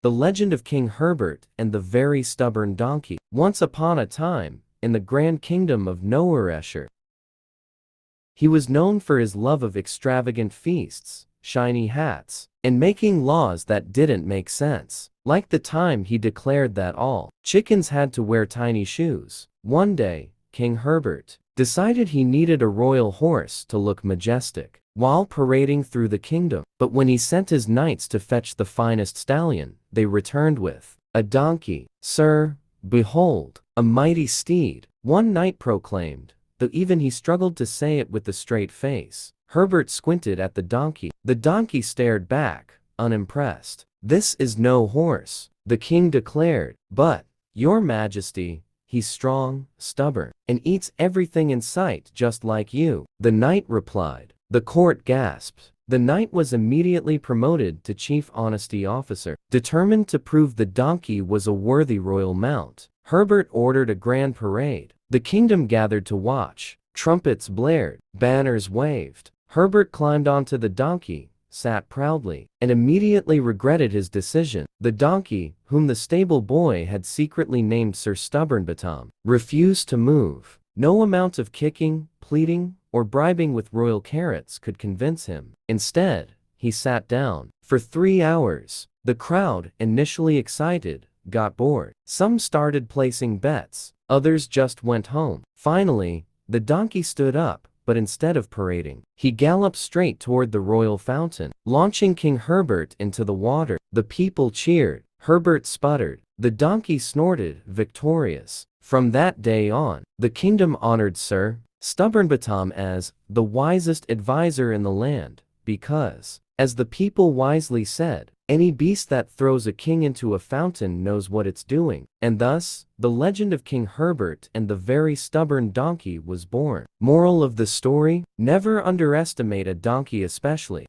The Legend of King Herbert and the Very Stubborn Donkey. Once upon a time, in the grand kingdom of Noeresher, he was known for his love of extravagant feasts, shiny hats, and making laws that didn't make sense. Like the time he declared that all chickens had to wear tiny shoes. One day, King Herbert decided he needed a royal horse to look majestic while parading through the kingdom. But when he sent his knights to fetch the finest stallion, they returned with a donkey. "Sir, behold, a mighty steed," one knight proclaimed, though even he struggled to say it with a straight face. Herbert squinted at the donkey. The donkey stared back, unimpressed. "This is no horse," the king declared, "but, your majesty, he's strong, stubborn, and eats everything in sight just like you," the knight replied. The court gasped. The knight was immediately promoted to chief honesty officer. Determined to prove the donkey was a worthy royal mount, Herbert ordered a grand parade. The kingdom gathered to watch. Trumpets blared, banners waved. Herbert climbed onto the donkey, sat proudly, and immediately regretted his decision. The donkey, whom the stable boy had secretly named Sir Stubbornbottom, refused to move. No amount of kicking, pleading, or bribing with royal carrots could convince him. Instead, he sat down. For 3 hours, the crowd, initially excited, got bored. Some started placing bets, others just went home. Finally, the donkey stood up, but instead of parading, he galloped straight toward the royal fountain, launching King Herbert into the water. The people cheered. Herbert sputtered. The donkey snorted, victorious. From that day on, the kingdom honored Sir Stubbornbottom as the wisest advisor in the land, because, as the people wisely said, any beast that throws a king into a fountain knows what it's doing. And thus, the legend of King Herbert and the Very Stubborn Donkey was born. Moral of the story: never underestimate a donkey, especially